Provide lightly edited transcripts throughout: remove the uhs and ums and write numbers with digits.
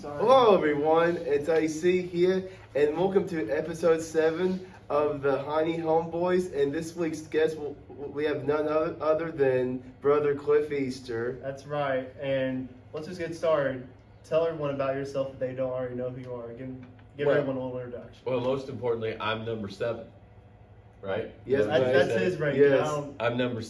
sorry. Hello everyone, it's AC here, and welcome to episode 7 of the Heine Homeboys. And this week's guest, we have none other than Brother Cliff Easter. That's right, and let's just get started. Tell everyone about yourself if they don't already know who you are. Give everyone a little introduction. Well, most importantly, I'm number 7, right? Yes, That's his ranking. Yes. I'm number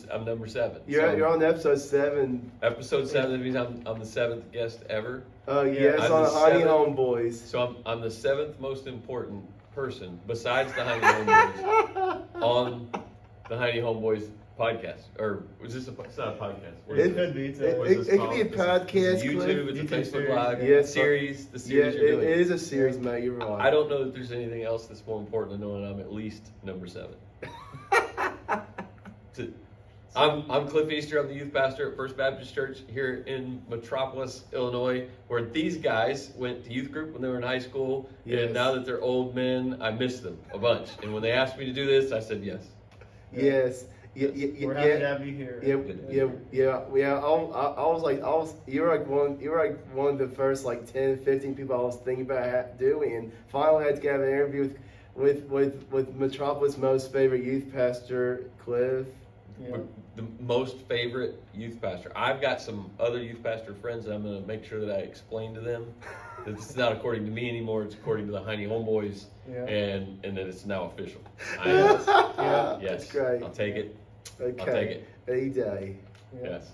7. You're on episode 7. Episode 7. That means I'm the 7th guest ever. Yes, I'm on the the Heine 7th. Homeboys. So I'm the 7th most important person besides the Heine Homeboys on the Heine Homeboys podcast. Or is this it's not a podcast? It could be. It could be a podcast. It's a YouTube. It's a YouTube Facebook series, Live. yeah. Series. The Yeah, series you're doing. it is a series, mate. You're right. I don't know that there's anything else that's more important than knowing I'm at least number 7. I'm Cliff Easter. I'm the youth pastor at First Baptist Church here in Metropolis, Illinois, where these guys went to youth group when they were in high school. Yes. And now that they're old men, I miss them a bunch. And when they asked me to do this, I said yes. Yes. We're happy to have you here. You're like one of the first like 10, 15 people I was thinking about doing, and finally I had to get an interview with Metropolis' most favorite youth pastor, Cliff. Yeah. The most favorite youth pastor. I've got some other youth pastor friends, and I'm going to make sure that I explain to them that it's not according to me anymore. It's according to the Heine Homeboys, Yeah. and that it's now official. Yeah, Yes, that's great. I'll take it. Okay, I'll take it. any day. Yeah. Yes.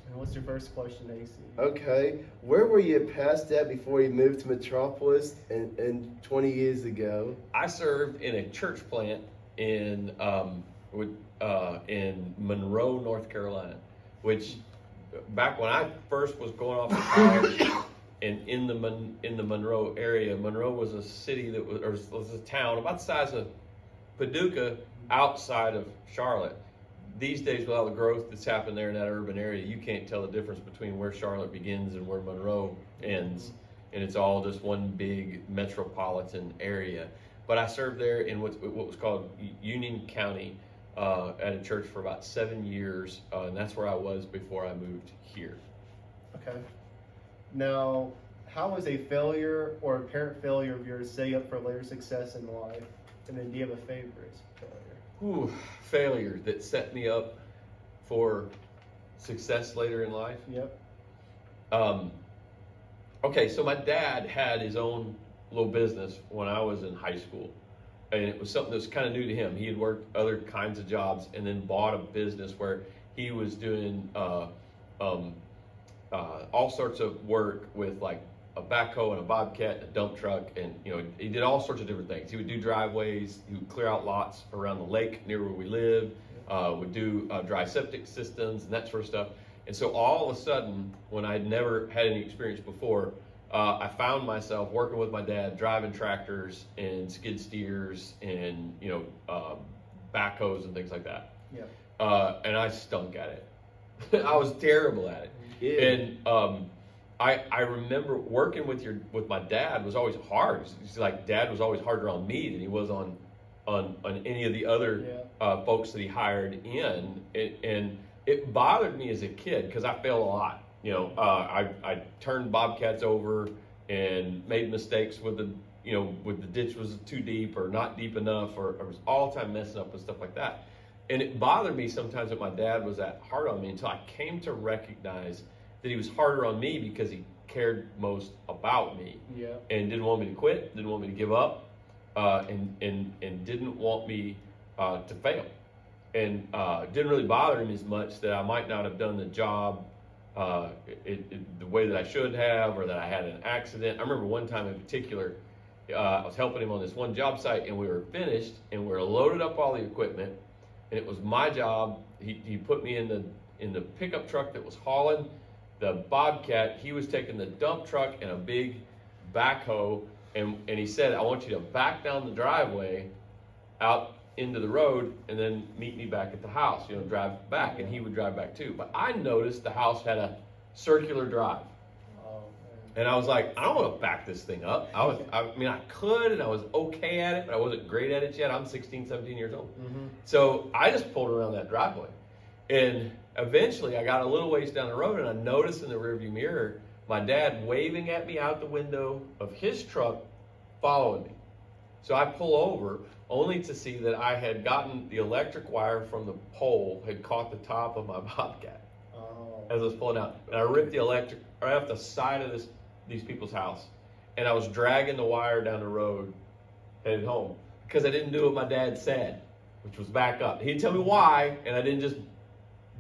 And what's your first question, AC? Okay, where were you past that before you moved to Metropolis and 20 years ago? I served in a church plant in Monroe, North Carolina, which back when I first was going off to college and in the Monroe area, Monroe was a city that was a town about the size of Paducah outside of Charlotte. These days, with all the growth that's happened there in that urban area, you can't tell the difference between where Charlotte begins and where Monroe ends, and it's all just one big metropolitan area. But I served there in what was called Union County at a church for about 7 years, and that's where I was before I moved here. Okay. Now, how was a failure or apparent failure of yours setting up for later success in life? And then do you have a favorite failure? Ooh, failure that set me up for success later in life. Yep. Okay, so my dad had his own little business when I was in high school, and it was something that was kind of new to him. He had worked other kinds of jobs and then bought a business where he was doing all sorts of work with like a backhoe and a bobcat and a dump truck, and he did all sorts of different things. He would do driveways, he would clear out lots around the lake near where we lived, would do dry septic systems and that sort of stuff. And so all of a sudden, when I'd never had any experience before, I found myself working with my dad, driving tractors and skid steers and backhoes and things like that. Yeah. And I stunk at it. I was terrible at it. Yeah. And I remember working with my dad was always hard. It's like Dad was always harder on me than he was on any of the other folks that he hired in. And it bothered me as a kid because I failed a lot. I turned bobcats over and made mistakes with the ditch was too deep or not deep enough, or I was all the time messing up and stuff like that. And it bothered me sometimes that my dad was that hard on me until I came to recognize that he was harder on me because he cared most about me. Yeah. And didn't want me to quit, didn't want me to give up, and didn't want me to fail. And didn't really bother him as much that I might not have done the job the way that I should have, or that I had an accident. I remember one time in particular, I was helping him on this one job site, and we were finished, and we were loaded up all the equipment, and it was my job. He put me in the pickup truck that was hauling the bobcat. He was taking the dump truck and a big backhoe, and he said, I want you to back down the driveway out into the road and then meet me back at the house, drive back. And he would drive back too. But I noticed the house had a circular drive. Oh, And I was like, I don't want to back this thing up. I could, and I was okay at it, but I wasn't great at it yet. I'm 16, 17 years old. Mm-hmm. So I just pulled around that driveway. And eventually I got a little ways down the road, and I noticed in the rearview mirror my dad waving at me out the window of his truck, following me. So I pull over only to see that I had gotten the electric wire from the pole, had caught the top of my Bobcat Oh. as I was pulling out. And I ripped the electric right off the side of these people's house. And I was dragging the wire down the road, headed home. Because I didn't do what my dad said, which was back up. He didn't tell me why, and I didn't just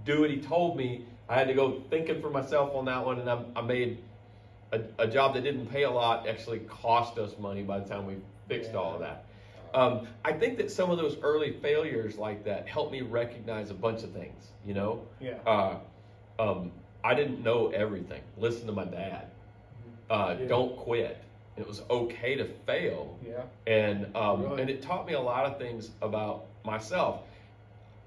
do what he told me. I had to go thinking for myself on that one, and I made a job that didn't pay a lot actually cost us money by the time we fixed all of that. I think that some of those early failures like that helped me recognize a bunch of things, you know? Yeah. I didn't know everything. Listen to my dad. Don't quit. It was okay to fail. Yeah. And Right. and it taught me a lot of things about myself.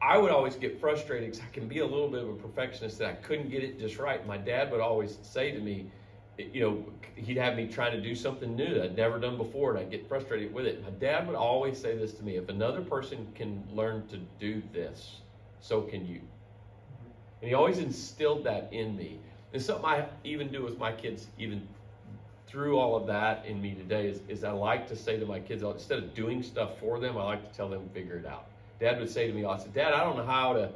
I would always get frustrated because I can be a little bit of a perfectionist that I couldn't get it just right. My dad would always say to me, you know, he'd have me trying to do something new that I'd never done before, and I'd get frustrated with it. My dad would always say this to me: if another person can learn to do this, so can you. And he always instilled that in me. And something I even do with my kids, even through all of that in me today, is I like to say to my kids, instead of doing stuff for them, I like to tell them, figure it out. Dad would say to me, I said, Dad, I don't know how to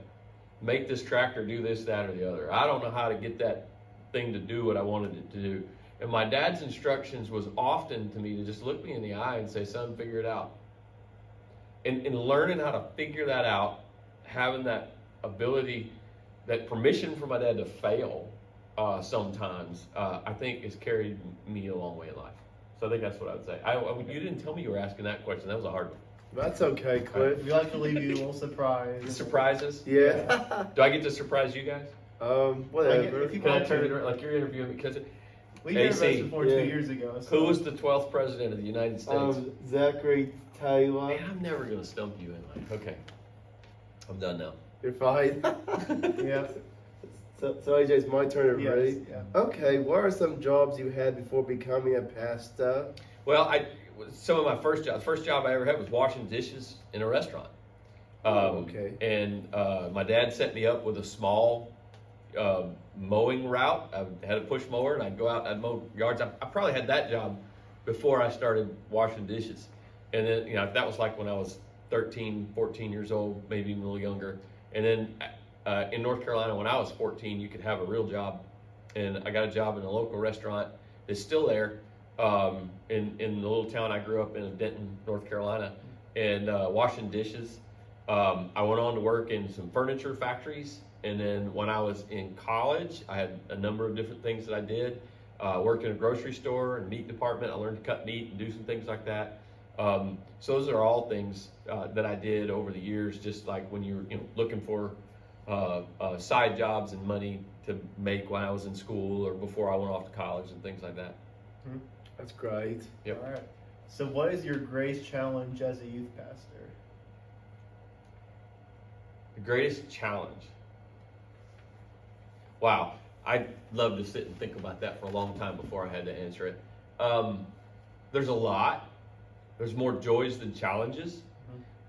make this tractor do this, that, or the other. I don't know how to get that thing to do what I wanted it to do. And my dad's instructions was often to me to just look me in the eye and say, son, figure it out. And learning how to figure that out, having that ability, that permission for my dad to fail sometimes, I think has carried me a long way in life. So I think that's what I would say. You didn't tell me you were asking that question. That was a hard one. That's okay, Cliff. We like to leave you a little surprised. Surprises? Yeah. Do I get to surprise you guys? Whatever. If you Can I want turn to. it around like you're interviewing me? Because We did AC. this before Yeah. 2 years ago. So. who was the 12th president of the United States? Zachary Taylor. Man, I'm never going to stump you in life. Okay. I'm done now. You're fine. Yeah. So AJ, it's my turn to Yes. read. Yeah. Okay, what are some jobs you had before becoming a pastor? Well, some of my first job, the first job I ever had was washing dishes in a restaurant. Okay. And my dad set me up with a small mowing route. I had a push mower, and I'd go out and I'd mow yards. I probably had that job before I started washing dishes. And then, you know, that was like when I was 13, 14 years old, maybe even a little younger. And then in North Carolina, when I was 14, you could have a real job. And I got a job in a local restaurant that's still there in the little town I grew up in Denton, North Carolina, and washing dishes. I went on to work in some furniture factories. And then when I was in college, I had a number of different things that I did. Worked in a grocery store and meat department. I learned to cut meat and do some things like that. So those are all things that I did over the years, just like when you're looking for side jobs and money to make when I was in school or before I went off to college and things like that. That's great. Yep. All right. So, what is your greatest challenge as a youth pastor? The greatest challenge. Wow. I'd love to sit and think about that for a long time before I had to answer it. There's a lot. There's more joys than challenges.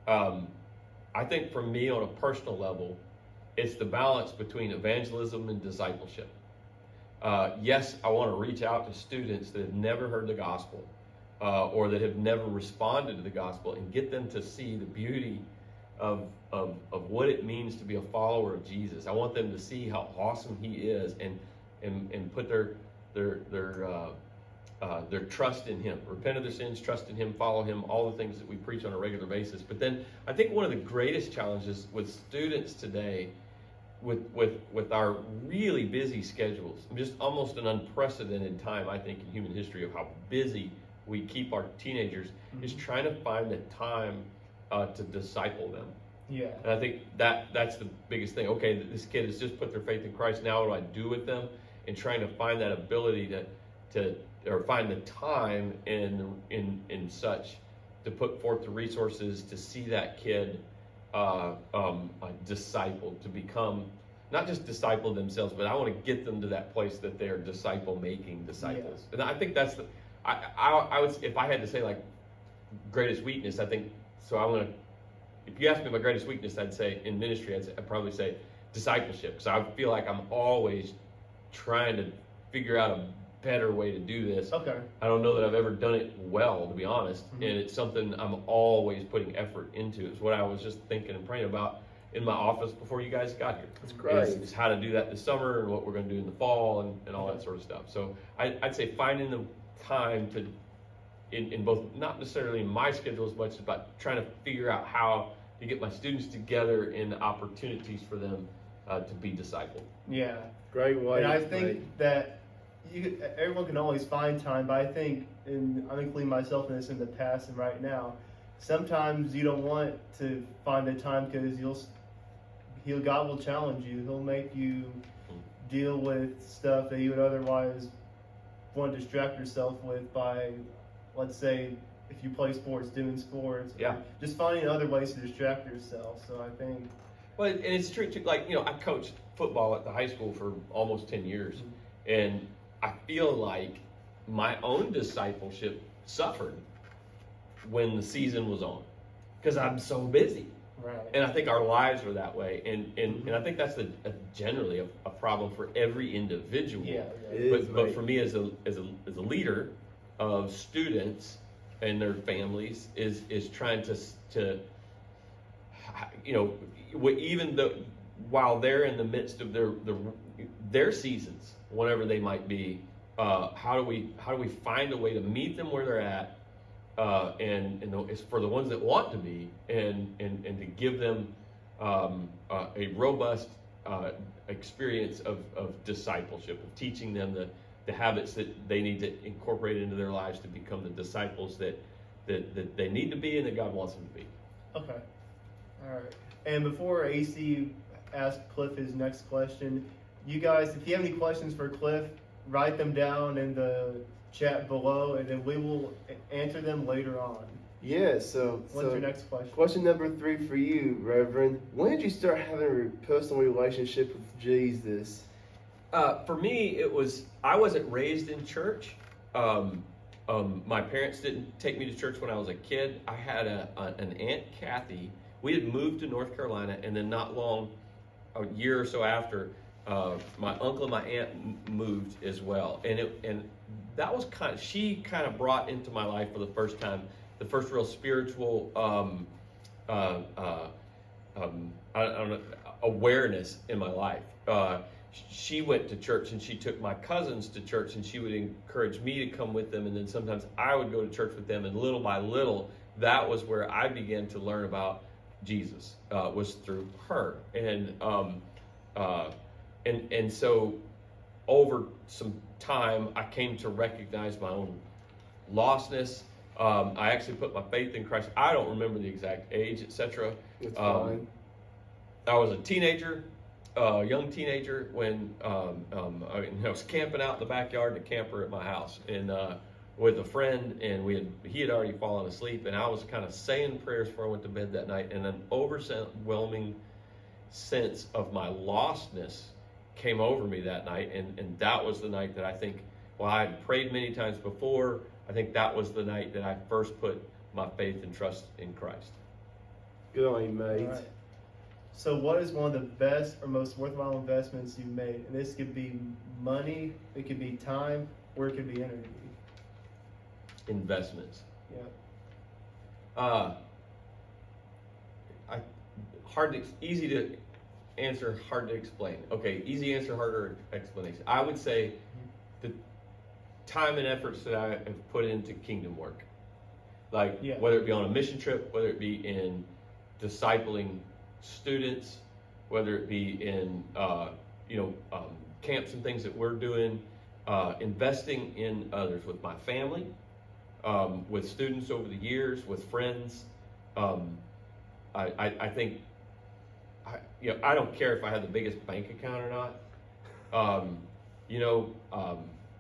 I think for me on a personal level, it's the balance between evangelism and discipleship. Yes, I want to reach out to students that have never heard the gospel or that have never responded to the gospel and get them to see the beauty of what it means to be a follower of Jesus. I want them to see how awesome he is and put their trust in him, repent of their sins, trust in him, follow him, all the things that we preach on a regular basis. But then I think one of the greatest challenges with students today, with our really busy schedules, just almost an unprecedented time, I think, in human history of how busy we keep our teenagers, is trying to find the time to disciple them. Yeah. And I think that's the biggest thing. Okay, this kid has just put their faith in Christ. Now what do I do with them? And trying to find that ability or find the time in such to put forth the resources to see that kid discipled, to become not just disciple themselves, but I want to get them to that place that they're disciple-making disciples. Yeah. And I think that's I would, if I had to say like greatest weakness, I think so. I want to. If you ask me my greatest weakness, I'd say in ministry, I'd probably say discipleship, because I feel like I'm always trying to figure out a better way to do this. Okay. I don't know that I've ever done it well, to be honest, Mhm. and it's something I'm always putting effort into. It's what I was just thinking and praying about in my office before you guys got here. That's great. Is how to do that this summer and what we're going to do in the fall and all that sort of stuff. So I'd say finding the time to, in both, not necessarily in my schedule as much as about trying to figure out how to get my students together and opportunities for them to be discipled. Yeah. Great way. And I think that everyone can always find time, but I think, and I'm including myself in this in the past and right now, sometimes you don't want to find the time because God will challenge you. He'll make you deal with stuff that you would otherwise want to distract yourself with by, let's say, if you play sports, doing sports. Yeah. Just finding other ways to distract yourself. So I think. Well, and it's true too. Like, I coached football at the high school for almost 10 years, and I feel like my own discipleship suffered when the season was on because I'm so busy. Right. And I think our lives are that way, and I think that's generally a problem for every individual. Yeah. It is, But mate. for me as a leader of students and their families is trying to even though while they're in the midst of their seasons, whatever they might be, how do we find a way to meet them where they're at, and it's for the ones that want to be, and to give them a robust experience of discipleship, of teaching them the habits that they need to incorporate into their lives to become the disciples that they need to be and that God wants them to be. Okay. All right. And before AC asks Cliff his next question, you guys, if you have any questions for Cliff, write them down in the chat below, and then we will answer them later on. Yeah, so What's your next question? Question number 3 for you, Reverend. When did you start having a personal relationship with Jesus? For me, I wasn't raised in church. My parents didn't take me to church when I was a kid. I had an Aunt Kathy. We had moved to North Carolina, and then not long, a year or so after, my uncle and my aunt moved as well. And that was she kind of brought into my life for the first time, the first real spiritual I don't know, awareness in my life. She went to church, and she took my cousins to church, and she would encourage me to come with them, and then sometimes I would go to church with them, and little by little, that was where I began to learn about Jesus, was through her. And so over some time, I came to recognize my own lostness. I actually put my faith in Christ. I don't remember the exact age, etc. It's fine. I was a teenager, young teenager, when I was camping out in the backyard in a camper at my house, and with a friend, and he had already fallen asleep, and I was kind of saying prayers before I went to bed that night, and an overwhelming sense of my lostness came over me that night, and that was the night that I think, well, I had prayed many times before. I think that was the night that I first put my faith and trust in Christ. Good on you, mate. All right. So what is one of the best or most worthwhile investments you've made? And this could be money, it could be time, or it could be energy. Investments. Yeah. Easy to answer, hard to explain. Okay, easy answer, harder explanation. I would say the time and efforts that I have put into kingdom work, like whether it be on a mission trip, whether it be in discipling students, whether it be in camps and things that we're doing, investing in others, with my family, with students over the years, with friends. I think, I don't care if I have the biggest bank account or not.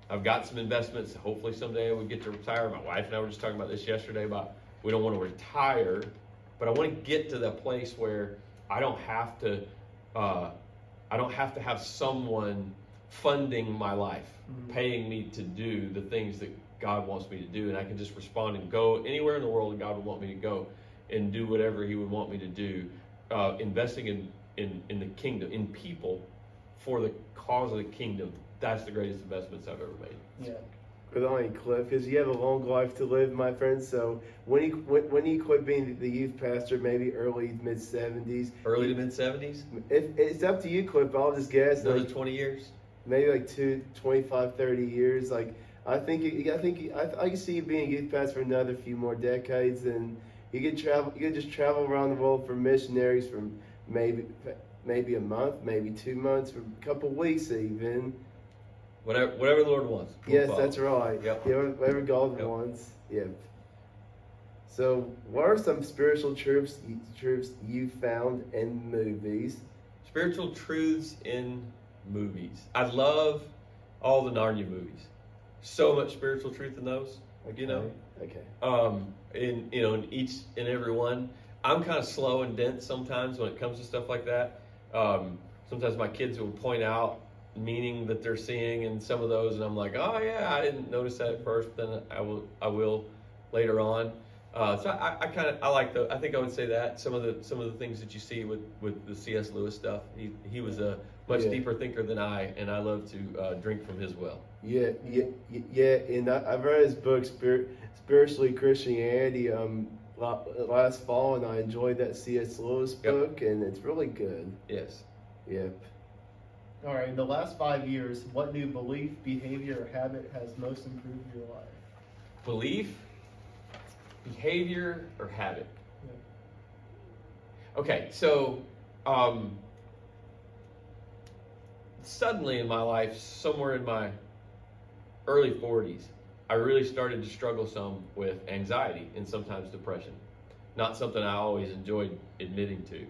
I've got some investments. Hopefully someday I would get to retire. My wife and I were just talking about this yesterday about we don't want to retire, but I want to get to the place where I don't have to have someone funding my life, paying me to do the things that God wants me to do, and I can just respond and go anywhere in the world that God would want me to go and do whatever He would want me to do. Investing in the kingdom, in people, for the cause of the kingdom that's the greatest investments I've ever made. Yeah. Good on you, Cliff, because you have a long life to live, my friend. So when you quit being the youth pastor, maybe early mid 70s. Early to mid 70s? It's up to you, Cliff. But I'll just guess Another like 20 years? maybe like 25, 30 years. Like I can see you being a youth pastor for another few more decades, and you could travel. You could just travel around the world for missionaries for maybe a month, maybe 2 months, for a couple weeks even. Whatever the Lord wants. We'll Yes, follow. that's right. Yep. Yeah, whatever God Yep. wants. Yep. So, what are some spiritual truths you found in movies? Spiritual truths in movies. I love all the Narnia movies. So much spiritual truth in those. You know. Okay. In each and every one. I'm kind of slow and dense sometimes when it comes to stuff like that. Sometimes my kids will point out meaning that they're seeing in some of those, and I'm like, oh yeah, I didn't notice that at first. Then I will later on. So I like I think I would say that some of the things that you see with the C.S. Lewis stuff. He was a much deeper thinker than I, and I love to drink from his well. Yeah. And I've read his book, Spiritually Christianity, last fall, and I enjoyed that C.S. Lewis book, and it's really good. Yes. Yep. All right. In the last 5 years, what new belief, behavior, or habit has most improved your life? Belief, behavior, or habit. Yeah. Okay, so suddenly in my life, somewhere in my early 40s, I really started to struggle some with anxiety and sometimes depression. Not something I always enjoyed admitting to,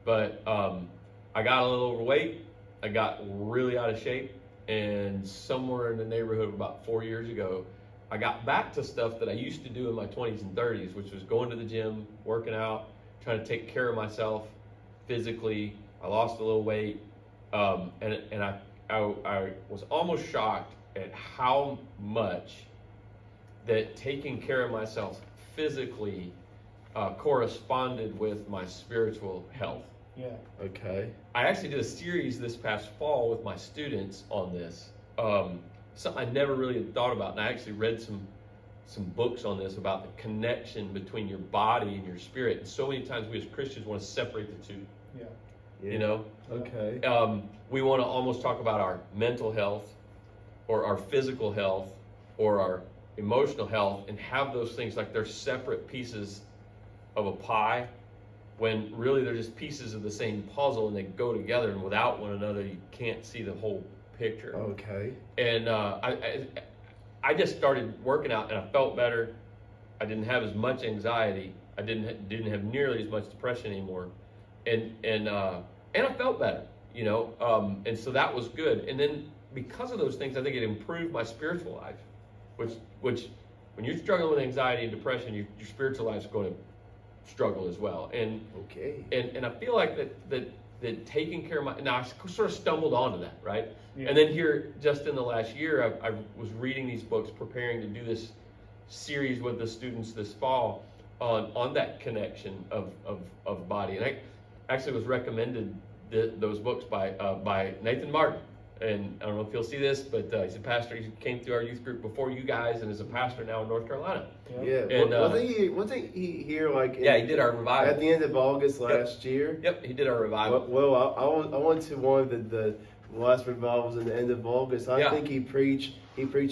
but I got a little overweight. I got really out of shape, and somewhere in the neighborhood of about 4 years ago, I got back to stuff that I used to do in my 20s and 30s, which was going to the gym, working out, trying to take care of myself physically. I lost a little weight, and I was almost shocked at how much that taking care of myself physically corresponded with my spiritual health. Yeah. Okay. I actually did a series this past fall with my students on this. Something I never really had thought about, and I actually read some books on this about the connection between your body and your spirit. And so many times we as Christians want to separate the two. Yeah. Yeah. You know, Okay. we want to almost talk about our mental health, or our physical health, or our emotional health, and have those things like they're separate pieces of a pie, when really they're just pieces of the same puzzle, and they go together, and without one another you can't see the whole picture. Okay. And I just started working out, and I felt better. I didn't have as much anxiety. I didn't have nearly as much depression anymore, and I felt better, you know. And so that was good. And then because of those things, I think it improved my spiritual life, which when you're struggling with anxiety and depression, your spiritual life's going to struggle as well. And Okay. and I feel like that taking care of now I sort of stumbled onto that, right? Yeah. And then here, just in the last year, I was reading these books, preparing to do this series with the students this fall on that connection of body. And I actually was recommended those books by Nathan Martin. And I don't know if you'll see this, but he's a pastor. He came through our youth group before you guys, and is a pastor now in North Carolina. Yeah. And, wasn't he here like? Yeah, he did our revival at the end of August last year. Yep, he did our revival. Well, I went to one of the last revivals in the end of August. I think he preached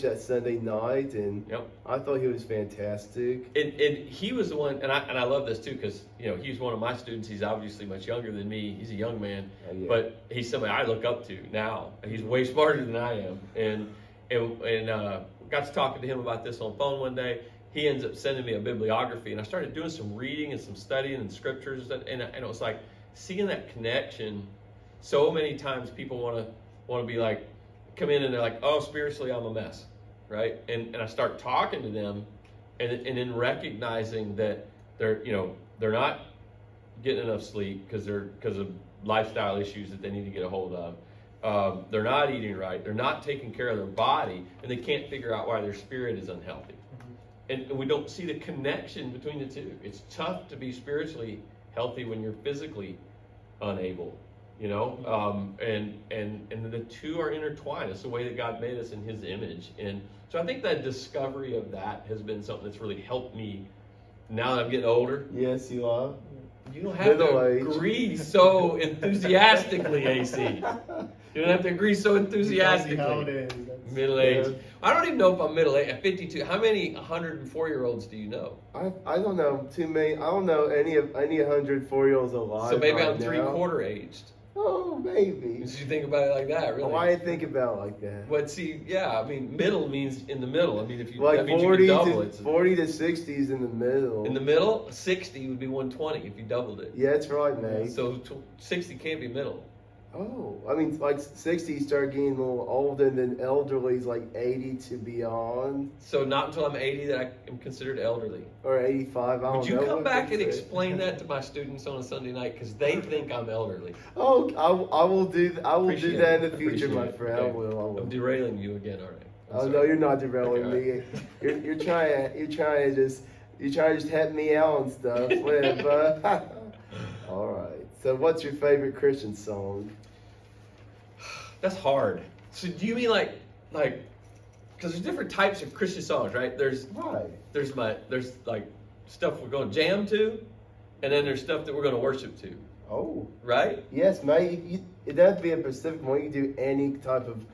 that Sunday night, and I thought he was fantastic. And he was the one, and I love this too, because he's one of my students. He's obviously much younger than me. He's a young man, but he's somebody I look up to now. He's way smarter than I am, and got to talking to him about this on the phone one day. He ends up sending me a bibliography, and I started doing some reading and some studying and scriptures, and it was like seeing that connection. So many times people want to be like, come in and they're like, oh, spiritually I'm a mess, right? And I start talking to them, and then recognizing that they're not getting enough sleep because of lifestyle issues that they need to get a hold of. They're not eating right. They're not taking care of their body, and they can't figure out why their spirit is unhealthy. And we don't see the connection between the two. It's tough to be spiritually healthy when you're physically unable you know, and the two are intertwined. It's the way that God made us in His image, and so I think that discovery of that has been something that's really helped me. Now that I'm getting older, Yes, you are. you don't have to agree so enthusiastically, AC. You don't have to agree so enthusiastically. How it is. Middle age. I don't even know if I'm middle age. At 52, how many 104-year-olds do you know? I don't know too many. I don't know any 104-year-olds alive. So maybe right I'm now. three-quarter aged. Oh, maybe. Did you think about it like that, really? Why do you think about it like that? But see, yeah, I mean, middle means in the middle. I mean, if you Like that means 40 you can double to it. 40 to 60 is in the middle. In the middle, 60 would be 120 if you doubled it. Yeah, that's right, mate. So 60 can't be middle. Oh, I mean, like 60 start getting a little older, and then elderly's like 80 to beyond, So not until I'm 80 that I am considered elderly. or 85. I don't know. Would you come what back they and say. explain that to my students on a Sunday night because they think I'm elderly? Oh, I will do. I will Appreciate do that in it. the future, Appreciate my it. friend. Okay. I will. I'm derailing you again, all right. I'm Oh sorry. no, you're not derailing Okay, me. You're trying to just help me out and stuff. Whatever. All right. So, what's your favorite Christian song? That's hard. So do you mean like, because there's different types of Christian songs, right? There's like stuff we're going to jam to, and then there's stuff that we're going to worship to, Oh, right? yes, mate. It doesn't be a specific one. You can do any type of.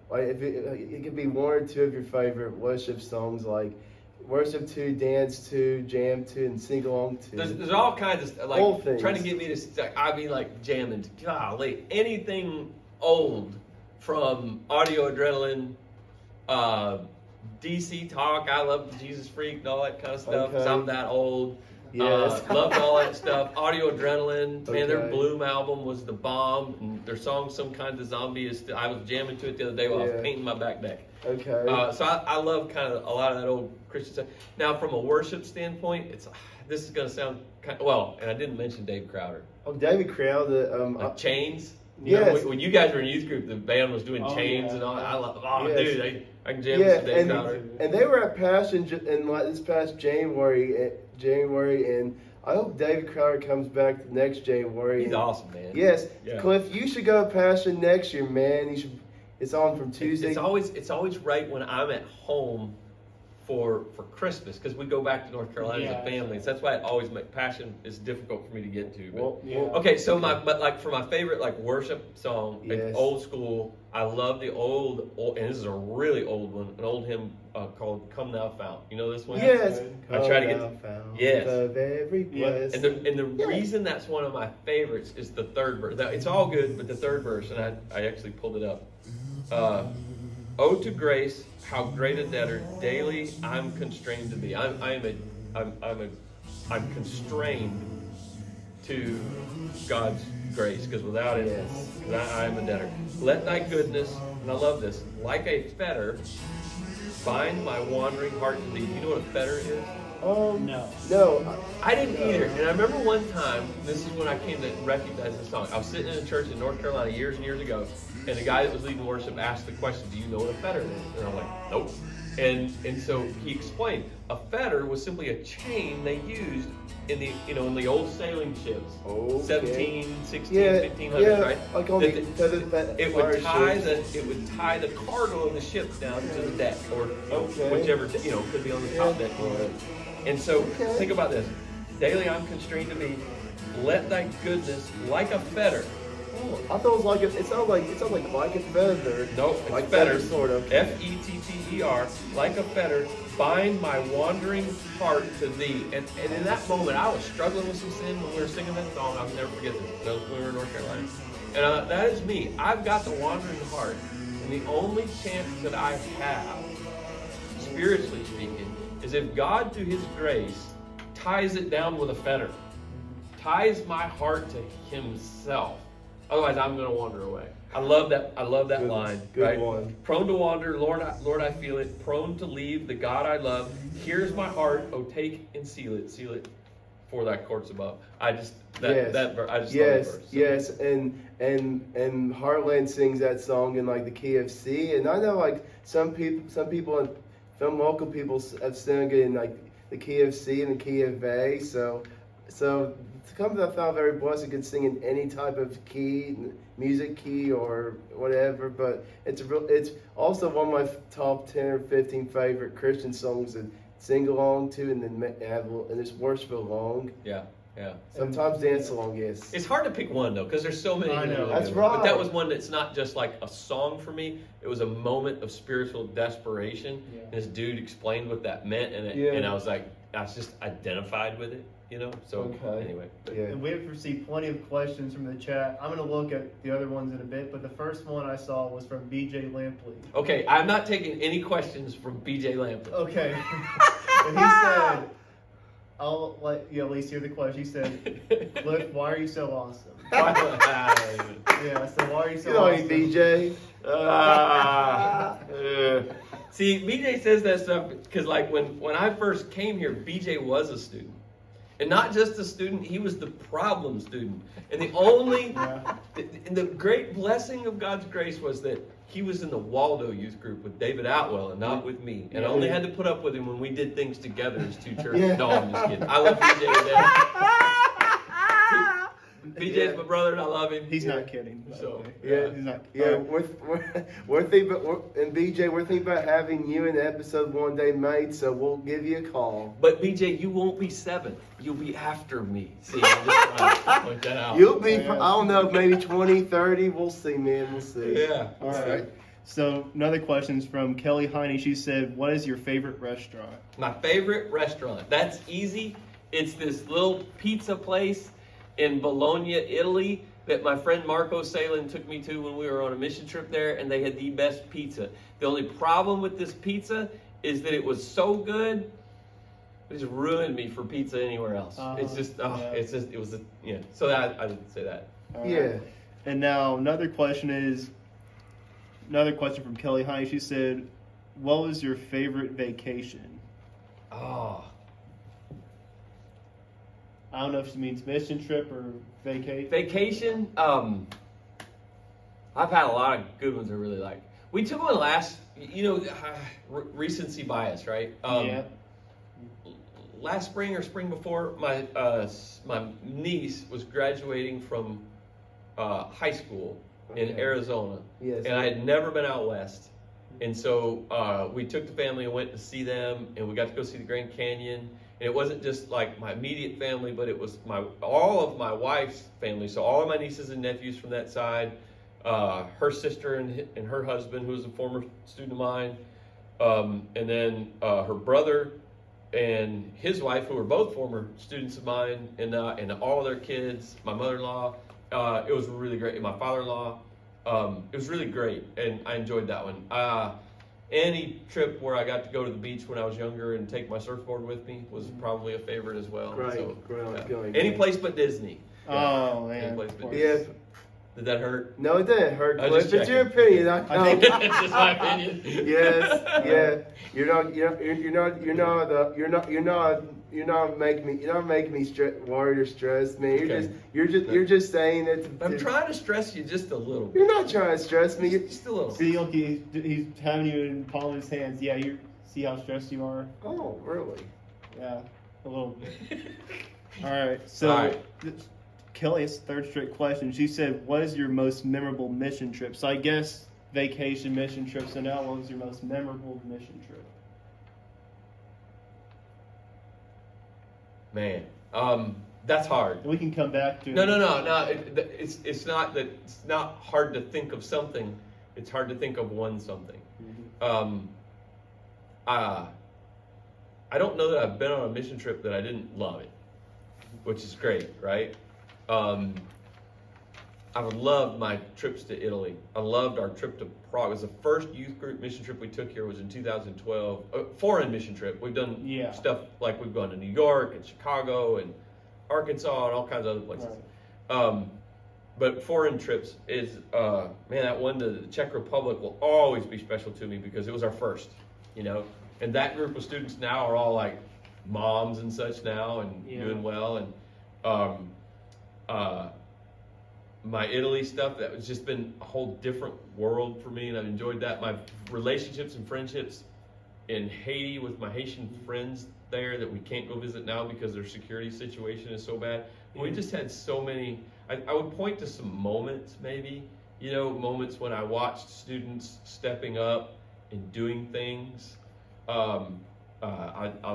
Like if it could be one or two of your favorite worship songs, like worship to, dance to, jam to, and sing along to. There's all kinds of stuff, All like things. trying to get me to, I mean like jamming to, golly, anything old from Audio Adrenaline, DC Talk, I love Jesus Freak and all that kind of stuff, because Okay. I'm that old. Yes. Loved all that stuff. Audio Adrenaline, man, their Okay. Bloom album was the bomb, and their song Some Kind of Zombie is. I was jamming to it the other day while I was Yeah. painting my back deck. Okay. So I love kind of a lot of that old Christian stuff. Now, from a worship standpoint, this is going to sound kind of, well, and I didn't mention Dave Crowder. Oh, David Crowder. Like Chains. You know, Yes. when you guys were in youth group, the band was doing Oh, Chains yeah. and all that. I love. Oh, Yes. dude, I can jam Yeah, with Dave Crowder. and they were at Passion in like this past January, and I hope David Crowder comes back next January. He's awesome, man. Yes, Yeah. Cliff, you should go to Passion next year, man. You should. It's on from Tuesday. It's always right when I'm at home for Christmas, because we go back to North Carolina as Yeah. a family. So that's why it always Passion is difficult for me to get to. But, Well, Yeah. okay, so but like for my favorite like worship song, like Yes. old school, I love the old, and this is a really old one, an old hymn called "Come Thou Fount." You know this one? Yes. I try to get Come thou fount Yes. of every blessed. And the reason that's one of my favorites is the third verse. Now, it's all good, but the third verse, and I actually pulled it up. Oh, to grace, how great a debtor daily I'm constrained to be. I'm constrained to God's grace, because without it, Yes. 'cause I am a debtor. Let thy goodness, and I love this, like a fetter, bind my wandering heart to thee. Do you know what a fetter is? No. No. I didn't either. And I remember one time, this is when I came to recognize this song. I was sitting in a church in North Carolina years and years ago, and the guy that was leading worship asked the question, do you know what a fetter is? And I'm like, nope. And so he explained, a fetter was simply a chain they used in the old sailing ships. Okay. 17, 16, Yeah, 1500s, yeah, right? like on That it would tie the cargo of the ship down to the deck, or Okay. whichever, could be on the top deck. And so think about this. Daily I'm constrained to be, let thy goodness like a fetter. Oh, I thought it was like it sounds like a feather. Nope, it's like fetter. sort of. F-E-T-T-E-R, like a fetter, bind my wandering heart to thee. And in that moment, I was struggling with some sin when we were singing that song. I'll never forget this. That was when we were in North Carolina. And that is me. I've got the wandering heart. And the only chance that I have, spiritually speaking, is if God, through His grace, ties it down with a fetter, ties my heart to Himself. Otherwise, I'm going to wander away. I love that Good- line. good right? one. Prone to wander, Lord, I feel it. Prone to leave the God I love. Here's my heart. Oh, take and seal it for thy courts above. I just Yes. love Yes, that verse. yes, and Heartland sings that song in like the key of C, and I know like some people and some local people have sung it in like the key of C and the key of A. So sometimes I found very blessed. I could sing in any type of key, music key or whatever. But it's also one of my top 10 or 15 favorite Christian songs to sing along to, and then and just worship along. Yeah. Yeah. Sometimes dance along, yes. It's hard to pick one though, because there's so many. I know. That's But right. that was one that's not just like a song for me. It was a moment of spiritual desperation. Yeah. And this dude explained what that meant, and Yeah. and I was like, I was just identified with it, you know. So Okay. anyway, Yeah. And we've received plenty of questions from the chat. I'm going to look at the other ones in a bit, but the first one I saw was from BJ Lampley. Okay, I'm not taking any questions from BJ Lampley. Okay. And he said, I'll let you at least hear the question. He said, Cliff, why are you so awesome? Yeah, so why are you so You know, awesome? BJ. See, BJ says that stuff because, like, when I first came here, BJ was a student, and not just a student; he was the problem student. And the only, and the great blessing of God's grace was that he was in the Waldo youth group with David Outwell and not with me. And I only had to put up with him when we did things together as two churches. Yeah. No, I'm just kidding. I love BJ to death. BJ's my brother, and I love him. He's not kidding. by the So, way. yeah. He's not. Yeah, we're thinking about, and BJ, we're thinking about having you in episode one day, mate. So we'll give you a call. But BJ, you won't be 7. You'll be after me. See, I'm just trying to point that out. You'll be, Yeah. I don't know, maybe 20, 30. We'll see, man. We'll see. Yeah. All right. So another question is from Kelly Heine. She said, "What is your favorite restaurant?" My favorite restaurant. That's easy. It's this little pizza place in Bologna, Italy, that my friend Marco Salin took me to when we were on a mission trip there, and they had the best pizza. The only problem with this pizza is that it was so good, it just ruined me for pizza anywhere else. It's just, it was, yeah. So I didn't say that. All right. Yeah. And now another question from Kelly Heine. She said, "What was your favorite vacation?" Oh, I don't know if she means mission trip or vacation. vacation. I've had a lot of good ones I really like. We took one last, recency bias, right? Yeah. Last spring or spring before, my niece was graduating from high school in Okay. Arizona, Yes. and I had never been out west, and so we took the family and went to see them, and we got to go see the Grand Canyon. And it wasn't just like my immediate family, but it was all of my wife's family. So all of my nieces and nephews from that side, her sister and her husband, who was a former student of mine, and then her brother and his wife, who were both former students of mine, and all of their kids, my mother-in-law. It was really great. And my father-in-law. It was really great, and I enjoyed that one. Any trip where I got to go to the beach when I was younger and take my surfboard with me was probably a favorite as well. Great, So, great. any place but Disney. Oh Any man. place of but course. Yeah. Did that hurt? No, it didn't hurt, I was Cliff. just It's your checking. opinion. I I think- know. It's just my opinion. Yes, yeah. You're not making me worried or stressed, man. Okay. You're just saying that. I'm trying to stress you just a little bit. You're not trying to stress me. Just a little. See, look, he's having you in the palm of his hands. Yeah, you see how stressed you are. Oh, really? Yeah, a little bit. All right. So, All right. Kelly's third straight question. She said, "What is your most memorable mission trip?" So I guess vacation mission trip. So now, what was your most memorable mission trip? Man, that's hard. And we can come back to. No. It's not that. It's not hard to think of something. It's hard to think of one something. I don't know that I've been on a mission trip that I didn't love it, which is great, right? I loved my trips to Italy. I loved our trip to Prague. It was the first youth group mission trip we took here. Was in 2012. Foreign mission trip. We've done stuff like we've gone to New York and Chicago and Arkansas and all kinds of other places. Right. But foreign trips is, man, that one to the Czech Republic will always be special to me because it was our first, And that group of students now are all like moms and such now and doing well. And my Italy stuff, that has just been a whole different world for me, and I've enjoyed that. My relationships and friendships in Haiti with my Haitian friends there that we can't go visit now because their security situation is so bad. We just had so many. I would point to some moments, maybe, moments when I watched students stepping up and doing things. I'll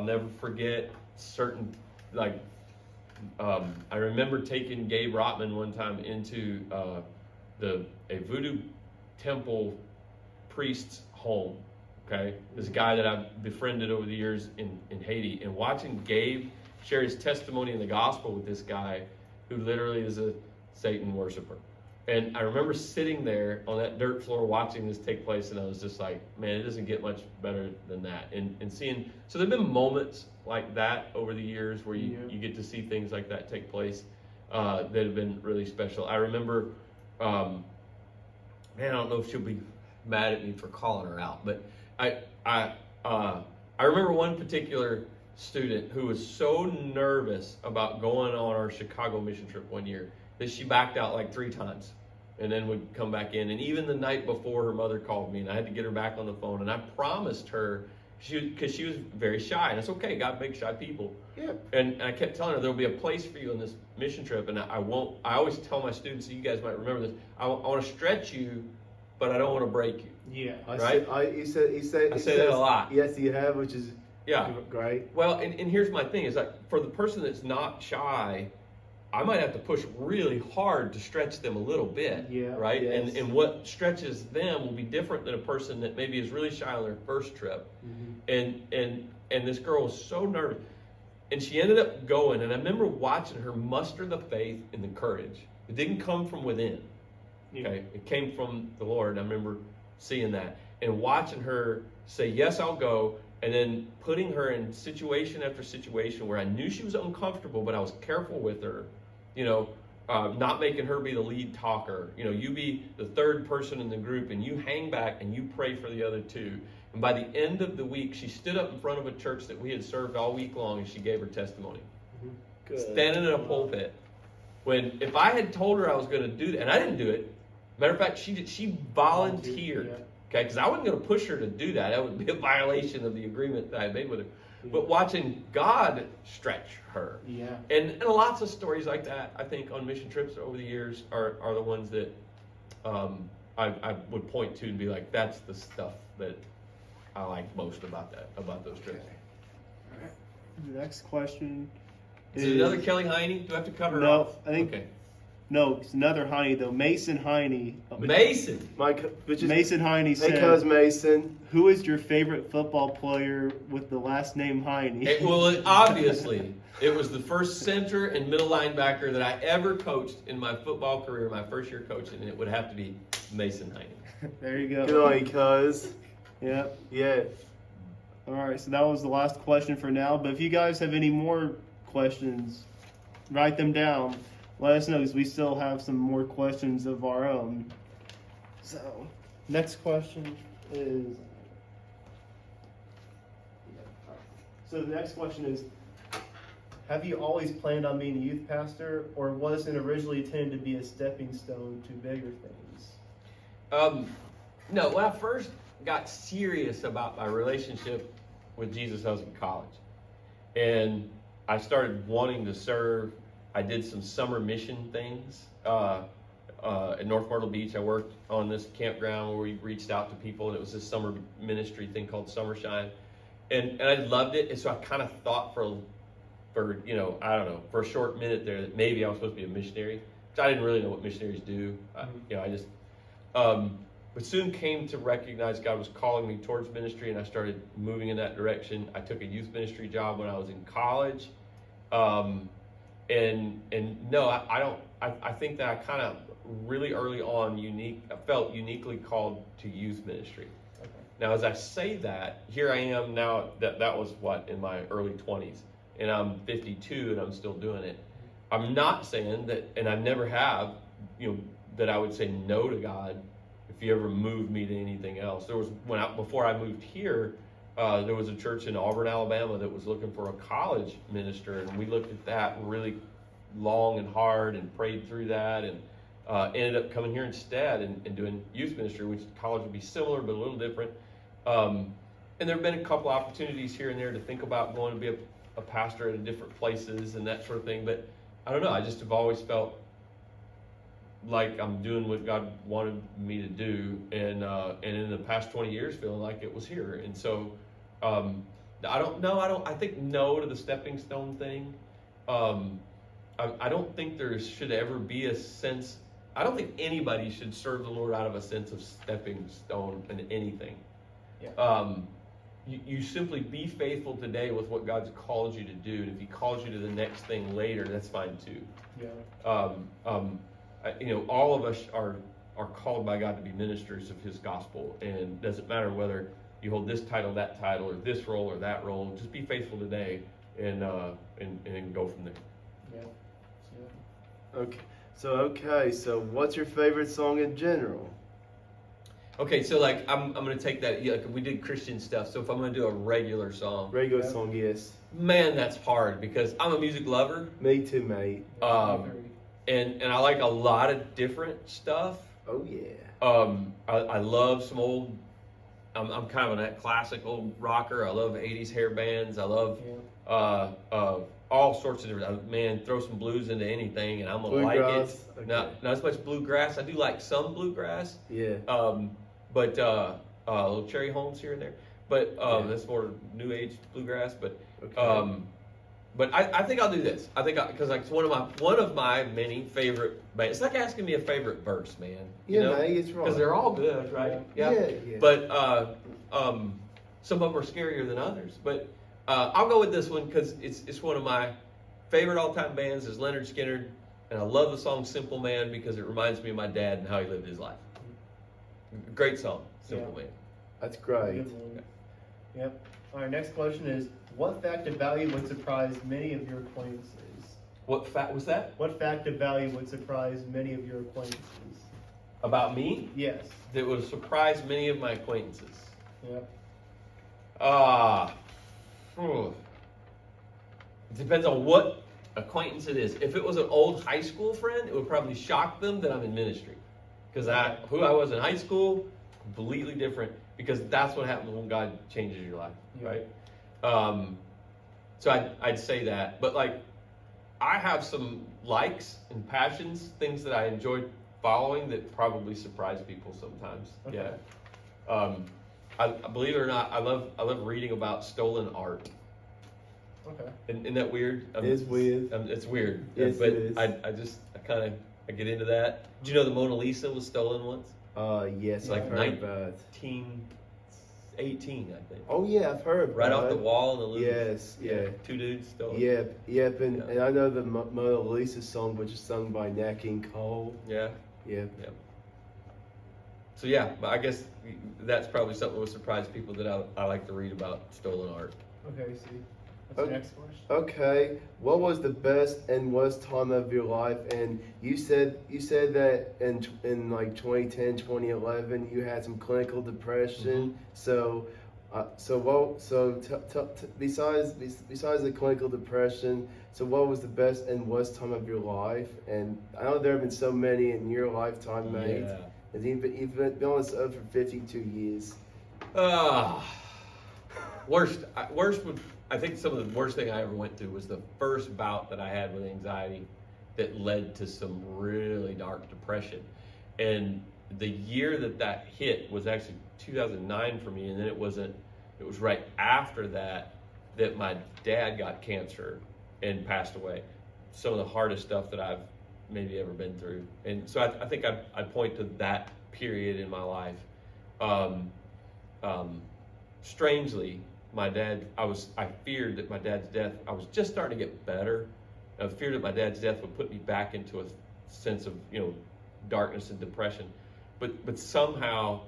never forget certain, like, I remember taking Gabe Rotman one time into a voodoo temple priest's home. Okay, this guy that I've befriended over the years in Haiti, and watching Gabe share his testimony in the gospel with this guy who literally is a Satan worshiper. And I remember sitting there on that dirt floor watching this take place, and I was just like, man, it doesn't get much better than that. And seeing, so there have been moments like that over the years where you get to see things like that take place that have been really special. I remember, man, I don't know if she'll be mad at me for calling her out, but I remember one particular student who was so nervous about going on our Chicago mission trip one year that she backed out like 3 times and then would come back in. And even the night before, her mother called me and I had to get her back on the phone. And I promised her, because she was very shy, and it's okay, God makes shy people. Yeah. And I kept telling her there'll be a place for you on this mission trip. And I always tell my students, so you guys might remember this, I want to stretch you, but I don't want to break you. Yeah. He said I say that a lot. Yes, you have, which is great. Well, and here's my thing, is like, for the person that's not shy, I might have to push really hard to stretch them a little bit, right? Yes. And what stretches them will be different than a person that maybe is really shy on their first trip. And this girl was so nervous, and she ended up going. And I remember watching her muster the faith and the courage. It didn't come from within, okay? It came from the Lord. And I remember seeing that and watching her say, "Yes, I'll go." And then putting her in situation after situation where I knew she was uncomfortable, but I was careful with her. Not making her be the lead talker. You be the third person in the group and you hang back and you pray for the other 2. And by the end of the week, she stood up in front of a church that we had served all week long and she gave her testimony. Good. Standing in a pulpit. If I had told her I was going to do that, and I didn't do it, matter of fact, she volunteered. Okay, because I wasn't going to push her to do that. That would be a violation of the agreement that I made with her. But watching God stretch her. And lots of stories like that, I think, on mission trips over the years are the ones that I would point to and be like, that's the stuff that I like most about those trips. The next question Is it another Kelly Heine? Do I have to cover her No, off? I think Okay. no. It's another Heine though. Mason Heine. Mason. Mason Heine said, Because Mason. "Who is your favorite football player with the last name Heine?" Obviously, it was the first center and middle linebacker that I ever coached in my football career, my first year coaching, and it would have to be Mason Heine. There you go. Good on you, cuz. Yeah. Yeah. All right. So that was the last question for now. But if you guys have any more questions, write them down. Let us know, because we still have some more questions of our own. So, next question is. So the next question is, have you always planned on being a youth pastor, or was it originally intended to be a stepping stone to bigger things? No, when I first got serious about my relationship with Jesus, I was in college. And I started wanting to serve. I did some summer mission things in North Myrtle Beach. I worked on this campground where we reached out to people, and it was this summer ministry thing called Summershine. And I loved it. And so I kind of thought for I don't know, for a short minute there that maybe I was supposed to be a missionary. Which I didn't really know what missionaries do. But soon came to recognize God was calling me towards ministry, and I started moving in that direction. I took a youth ministry job when I was in college. I think that I kind of really early on I felt uniquely called to youth ministry. Okay. Now, as I say that, here I am now, that was in my early 20s, and I'm 52 and I'm still doing it. I'm not saying that, and I never have, that I would say no to God if you ever moved me to anything else. There was, before I moved here, there was a church in Auburn, Alabama that was looking for a college minister, and we looked at that really long and hard and prayed through that, and ended up coming here instead and doing youth ministry, which college would be similar but a little different. And and there have been a couple opportunities here and there to think about going to be a pastor at different places and that sort of thing. But I don't know. I just have always felt like I'm doing what God wanted me to do, and in the past 20 years, feeling like it was here. And so I don't know. I think no to the stepping stone thing. I don't think there should ever be a sense. I don't think anybody should serve the Lord out of a sense of stepping stone in anything. Yeah. You simply be faithful today with what God's called you to do, and if He calls you to the next thing later, that's fine too. Yeah. All of us are called by God to be ministers of His gospel, and it doesn't matter whether you hold this title, that title, or this role or that role. Just be faithful today, and go from there. Yeah. So what's your favorite song in general? Okay, so like I'm gonna take that. Yeah, we did Christian stuff. So if I'm gonna do a regular song, Regular song, yes. man, that's hard because I'm a music lover. Me too, mate. And I like a lot of different stuff. Oh yeah. I love some old. I'm kind of that classic old rocker. I love '80s hair bands. I love all sorts of different. Man, throw some blues into anything, and I'm gonna Bluegrass, like it. okay. Not as much bluegrass. I do like some bluegrass. Yeah. But little Cherry Holmes here and there. But that's more new age bluegrass. But Okay. but I think I'll do this. I think because like it's one of my many favorite bands. It's like asking me a favorite verse, man. Yeah, mate, it's right. Because they're all good, right? Yeah. But some of them are scarier than others. But I'll go with this one because it's one of my favorite all-time bands is Leonard Skinner, and I love the song "Simple Man" because it reminds me of my dad and how he lived his life. Great song, Simple Man. That's great. Good one. Yep. All right. Next question is: what fact of value would surprise many of your acquaintances? What fact was that? What fact of value would surprise many of your acquaintances? About me? Yes. That would surprise many of my acquaintances. Yep. It depends on what acquaintance it is. If it was an old high school friend, it would probably shock them that I'm in ministry. Because who I was in high school, completely different. Because that's what happens when God changes your life, right? So I'd say that. But like, I have some likes and passions, things that I enjoy following that probably surprise people sometimes. Okay. Yeah. I believe it or not, I love reading about stolen art. Okay. Isn't that weird? It's weird. It's weird. Yes, but it is. I get into that. Do you know the Mona Lisa was stolen once? Yes, It's I've like heard about it. 1918, I think. Oh yeah, I've heard about Right off it. the wall in the Louvre. Yes, yeah. Two dudes stole it. Yep, and I know the Mona Lisa song, which is sung by Nat King Cole. Yeah. Yep. So yeah, I guess that's probably something that would surprise people that I like to read about stolen art. Okay. See. What's the next question? Okay, what was the best and worst time of your life? And you said that in like 2010, 2011, you had some clinical depression. So besides the clinical depression, so what was the best and worst time of your life? And I know there have been so many in your lifetime, mate. Yeah. And you've been on this earth for 52 years. Worst would, I think some of the worst thing I ever went through was the first bout that I had with anxiety that led to some really dark depression. And the year that hit was actually 2009 for me, and then it was right after that my dad got cancer and passed away. Some of the hardest stuff that I've maybe ever been through. And so I think I'd point to that period in my life. Strangely, I feared that my dad's death, I was just starting to get better. I feared that my dad's death would put me back into a sense of, darkness and depression. But somehow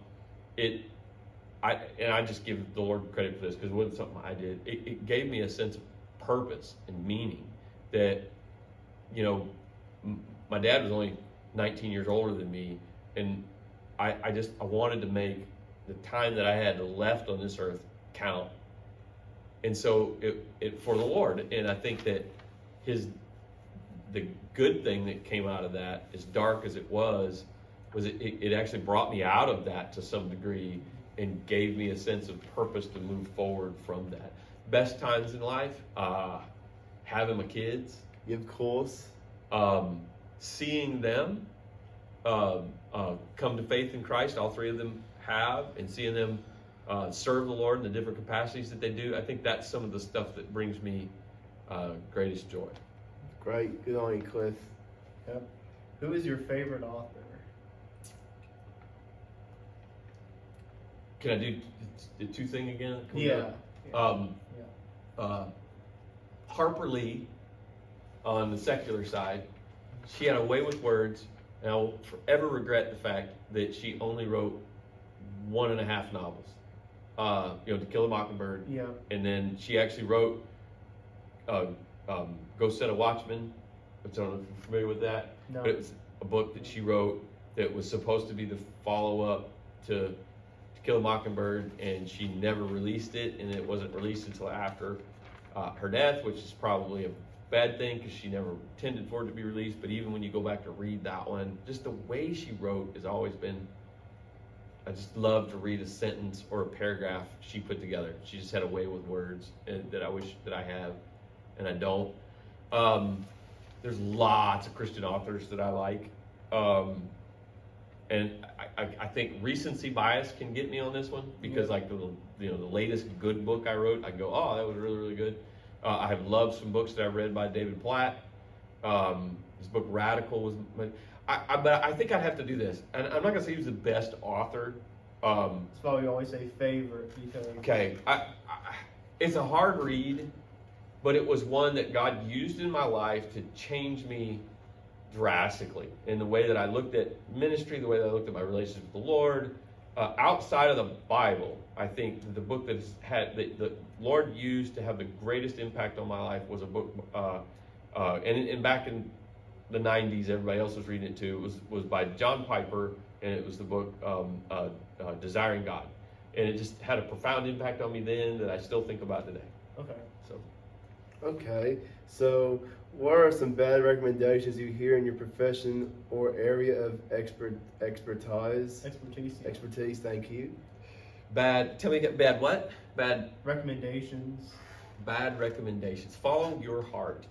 I just give the Lord credit for this because it wasn't something I did. It gave me a sense of purpose and meaning that, my dad was only 19 years older than me, and I wanted to make the time that I had left on this earth count. And so it for the Lord. And I think that the good thing that came out of that, as dark as it was it actually brought me out of that to some degree and gave me a sense of purpose to move forward from that. Best times in life, having my kids, Of course. seeing them come to faith in Christ. All three of them have, and seeing them serve the Lord in the different capacities that they do. I think that's some of the stuff that brings me greatest joy. Great. Good on you, Cliff. Yep. Who is your favorite author? Can I do the two thing again? Can we Yeah. go? Harper Lee, on the secular side, she had a way with words, and I'll forever regret the fact that she only wrote 1.5 novels. To Kill a Mockingbird, Yeah. and then she actually wrote Go Set a Watchman. I don't know if you're familiar with that, No. but it was a book that she wrote that was supposed to be the follow-up to Kill a Mockingbird, and she never released it, and it wasn't released until after her death, which is probably a bad thing because she never intended for it to be released. But even when you go back to read that one, just the way she wrote has always been, I just love to read a sentence or a paragraph she put together. She just had a way with words that I wish that I have, and I don't. There's lots of Christian authors that I like. And I think recency bias can get me on this one because like the latest good book I wrote, I go, oh, that was really, really good. I have loved some books that I read by David Platt. His book Radical was, but I think I'd have to do this. And I'm not gonna say he was the best author. That's why we always say favorite, because Okay, it's a hard read, but it was one that God used in my life to change me drastically in the way that I looked at ministry, the way that I looked at my relationship with the Lord. Outside of the Bible, I think the book that had the Lord used to have the greatest impact on my life was a book, and back in the 90s, everybody else was reading it too. It was by John Piper, and it was the book Desiring God, and it just had a profound impact on me then that I still think about today. okay. So. Okay. So, what are some bad recommendations you hear in your profession or area of expertise? Expertise. Yeah. Expertise. Thank you. Bad. Tell me again. Bad what? Bad. Recommendations. Bad recommendations. Follow your heart.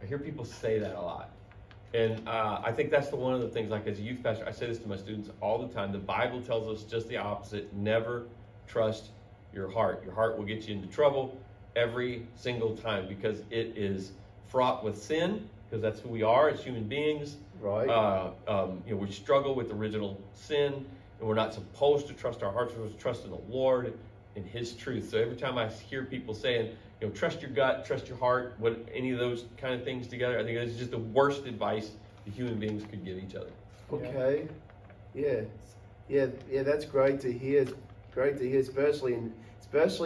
I hear people say that a lot. And I think that's one of the things, like as a youth pastor, I say this to my students all the time. The Bible tells us just the opposite. Never trust your heart. Your heart will get you into trouble every single time because it is fraught with sin, because that's who we are as human beings. Right. We struggle with original sin, and we're not supposed to trust our hearts. We're supposed to trust in the Lord and His truth. So every time I hear people saying, trust your gut, trust your heart, any of those kind of things together, I think it's just the worst advice that human beings could give each other. Okay. Yeah. That's great to hear. It's great to hear, especially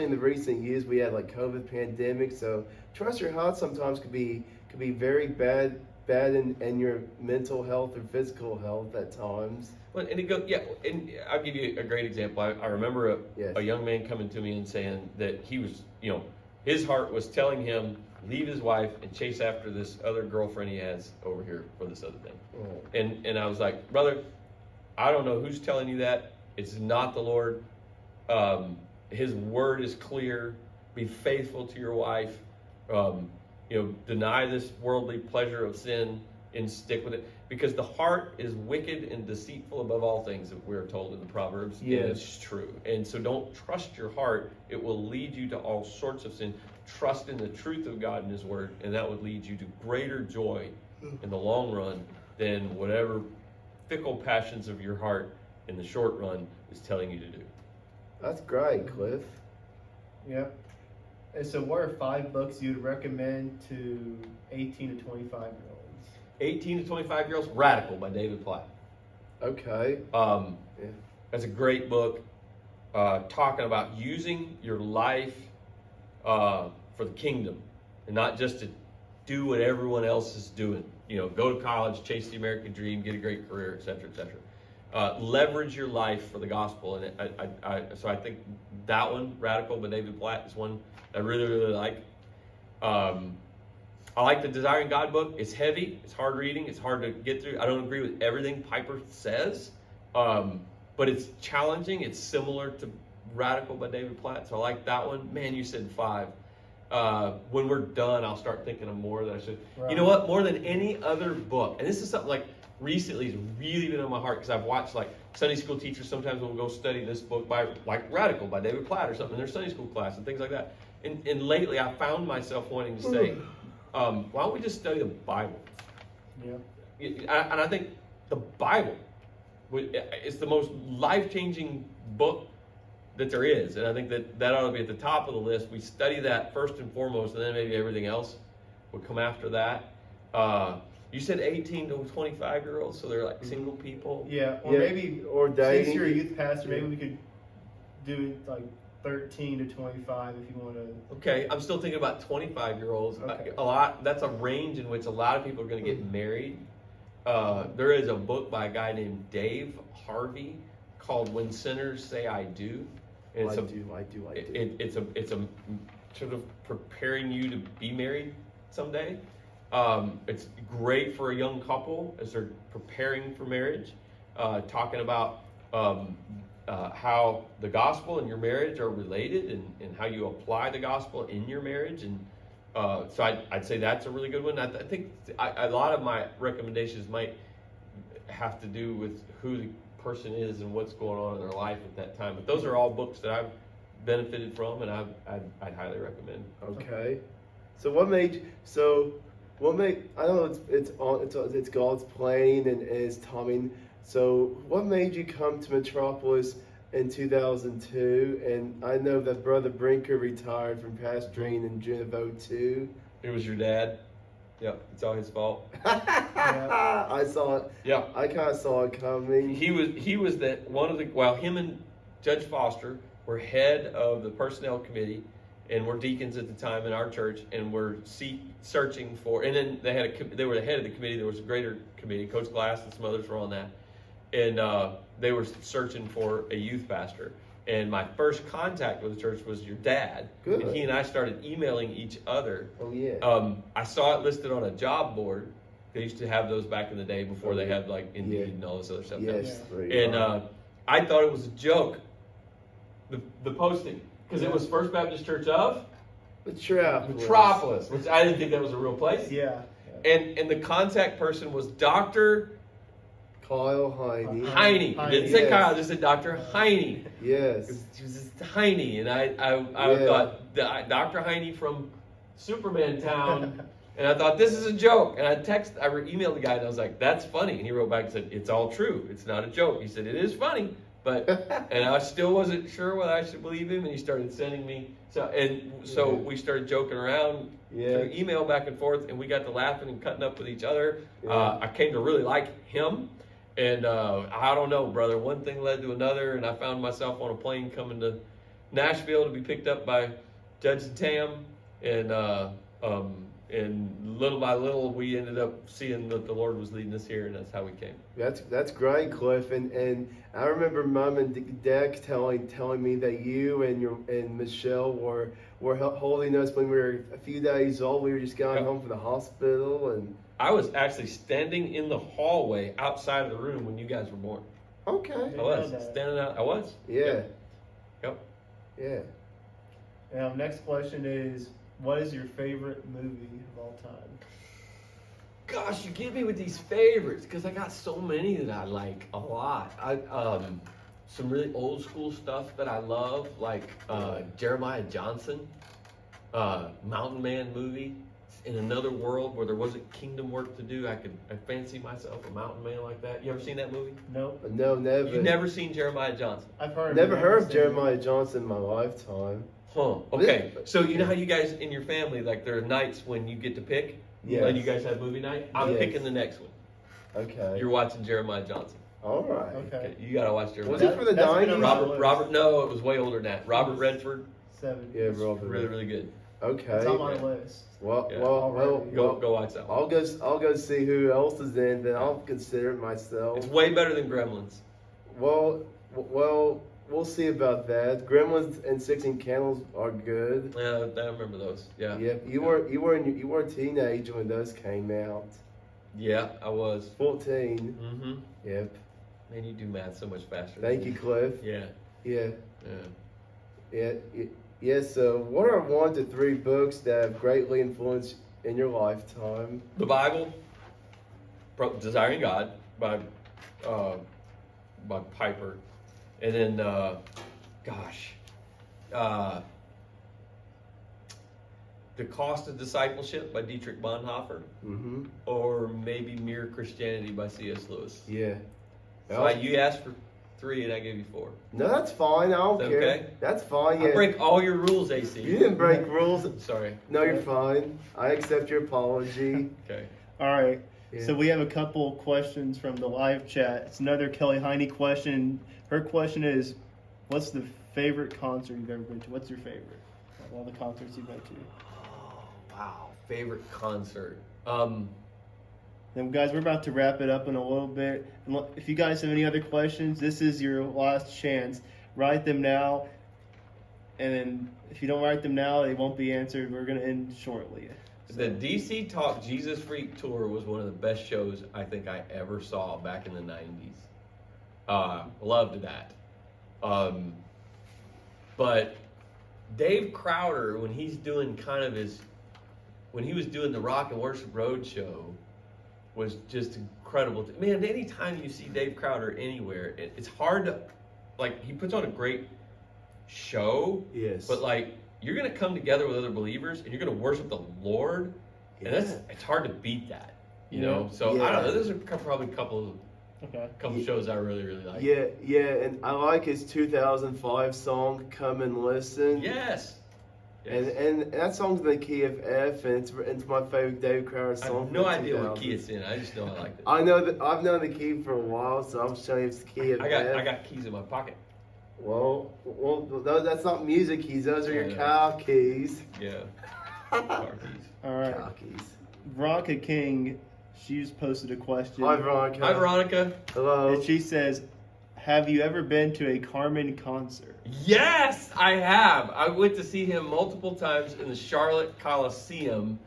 in the recent years we had like COVID pandemic. So trust your heart sometimes could be very bad in your mental health or physical health at times. Well, and and I'll give you a great example. I remember a young man coming to me and saying that he was, his heart was telling him, leave his wife and chase after this other girlfriend he has over here for this other thing. Oh. And I was like, brother, I don't know who's telling you that. It's not the Lord. His word is clear. Be faithful to your wife. Deny this worldly pleasure of sin and stick with it. Because the heart is wicked and deceitful above all things, that we're told in the Proverbs. Yes. And it's true. And so don't trust your heart. It will lead you to all sorts of sin. Trust in the truth of God and His word, and that would lead you to greater joy in the long run than whatever fickle passions of your heart in the short run is telling you to do. That's great, Cliff. Yep. And so what are 5 books you'd recommend to 18 to 25-year-olds? 18 to 25-year-olds, Radical by David Platt. Okay. That's a great book talking about using your life for the kingdom and not just to do what everyone else is doing. Go to college, chase the American dream, get a great career, etc., etc. Leverage your life for the gospel. And so I think that one, Radical by David Platt, is one I really, really like. I like the Desiring God book. It's heavy. It's hard reading. It's hard to get through. I don't agree with everything Piper says, but it's challenging. It's similar Radical by David Platt, so I like that one. Man, you said 5. When we're done, I'll start thinking of more that I should. Right. You know what? More than any other book, and this is something like recently has really been on my heart because I've watched like Sunday school teachers sometimes will go study this book by like Radical by David Platt or something in their Sunday school class and things like that. And lately, I found myself wanting to say, why don't we just study the Bible? Yeah. And I think the Bible is the most life-changing book that there is, and I think that ought to be at the top of the list. We study that first and foremost, and then maybe everything else would come after that. You said 18 to 25-year-olds, so they're like single people. Yeah, or Yeah, maybe or dating. since you're a youth pastor, maybe we could do it like 13 to 25 if you want to. Okay, I'm still thinking about 25-year-olds. Okay. A lot. That's a range in which a lot of people are going to get married. There is a book by a guy named Dave Harvey called "When Sinners Say I Do." And I do. It's a sort of preparing you to be married someday. It's great for a young couple as they're preparing for marriage, talking about how the gospel and your marriage are related and how you apply the gospel in your marriage. And so I'd say that's a really good one. I think a lot of my recommendations might have to do with who the person is and what's going on in their life at that time. But those are all books that I've benefited from, and I'd highly recommend. Okay. So what made? I know it's God's plan and it's timing. So what made you come to Metropolis in 2002? And I know that Brother Brinker retired from pastoring in June of 2002. It was your dad. Yep, it's all his fault. I saw it. Yeah, I kind of saw it coming. he was him and Judge Foster were head of the personnel committee, and were deacons at the time in our church, and were searching for. And then they were the head of the committee. There was a greater committee. Coach Glass and some others were on that, and they were searching for a youth pastor. And my first contact with the church was your dad. Good. And he and I started emailing each other. Oh yeah. I saw it listed on a job board. They used to have those back in the day before they had like Indeed and all this other stuff. Yes. And I thought it was a joke, the posting, because it was First Baptist Church of Metropolis, which I didn't think that was a real place. Yeah. And the contact person was Dr. Kyle Heine. Heine. It didn't say Kyle, it just said Dr. Heine. Yes. She was just Heine, and I thought Dr. Heine from Superman Town, and I thought this is a joke. And I emailed the guy, and I was like, "That's funny." And he wrote back and said, "It's all true. It's not a joke." He said, "It is funny." But and I still wasn't sure whether I should believe him, and he started sending me so we started joking around through email back and forth, and we got to laughing and cutting up with each other. I came to really like him, and I don't know, brother. One thing led to another, and I found myself on a plane coming to Nashville to be picked up by Judge and Tam, and little by little we ended up seeing that the Lord was leading us here, and that's how we came. That's great, Cliff. And I remember Mom and Dad telling me that you and Michelle were holding us when we were a few days old. We were just going home from the hospital, and I was actually standing in the hallway outside of the room when you guys were born. okay. I was standing out. I was. Yeah. Yep. Yeah. Next question is, what is your favorite movie of all time? Gosh, you get me with these favorites because I got so many that I like a lot. Some really old school stuff that I love, like Jeremiah Johnson, Mountain Man movie. In another world where there wasn't kingdom work to do, I fancy myself a mountain man like that. You ever seen that movie? Nope. No, never. You never seen Jeremiah Johnson? I've heard. Never heard of Jeremiah Johnson in my lifetime. Huh. Okay. So you know how you guys in your family, like there are nights when you get to pick? Yes. And you guys have movie night? I'm Yes. picking the next one. Okay. You're watching Jeremiah Johnson. All right. Okay. You gotta watch Jeremiah. Was it for the That's been 90s? on my list. No, it was way older than that. Robert Redford, 7. Yeah, Robert. really, really good. Okay. It's on my list. Well, Yeah. Go watch that one. I'll go see who else is in. Then I'll consider it myself. It's way better than Gremlins. Well, we'll see about that. Gremlins and 16 Candles are good. Yeah, I remember those. Yeah. Yep. You were a teenager when those came out. Yeah, I was. 14. Mm-hmm. Yep. Man, you do math so much faster. Thank you, Cliff. Yeah. Yeah. Yeah. Yeah. So, what are 1 to 3 books that have greatly influenced in your lifetime? The Bible, Desiring God uh, by Piper, and then The Cost of Discipleship by Dietrich Bonhoeffer, Mm-hmm. or maybe Mere Christianity by C.S. Lewis. Yeah. So you asked for 3 and I gave you 4. No, that's fine. I don't Is that care. okay? That's fine. Yeah. I break all your rules, AC. You didn't break rules. Sorry. No, you're fine. I accept your apology. Okay. All right. Yeah. So we have a couple questions from the live chat. It's another Kelly Heine question. Her question is, what's the favorite concert you've ever been to? What's your favorite of all the concerts you've been to? Oh, wow. Favorite concert. And guys, we're about to wrap it up in a little bit. And if you guys have any other questions, this is your last chance. Write them now. And then if you don't write them now, they won't be answered. We're going to end shortly. The DC Talk Jesus Freak Tour was one of the best shows I think I ever saw back in the 90s. Loved that. But Dave Crowder, when he's doing when he was doing the Rock and Worship Road show, was just incredible. Man, anytime you see Dave Crowder anywhere, it's hard to, he puts on a great show. Yes. But you're going to come together with other believers and you're going to worship the Lord. And it's hard to beat that, you know? So I don't know. Those are probably a couple shows I really, really like. Yeah, and I like his 2005 song, Come and Listen. Yes. And that song's in the key of F, and it's my favorite Dave Crowder song. I have no idea what key it's in. I just know I like it. I know that I've known the key for a while, so I'm showing you it's the key of F. I got keys in my pocket. Well, that's not music keys. Those are your cow keys. Yeah. Car keys. All right. Cow keys. Veronica King, she just posted a question. Hi, Veronica. Hi, Veronica. Hello. And she says, have you ever been to a Carmen concert? Yes, I have. I went to see him multiple times in the Charlotte Coliseum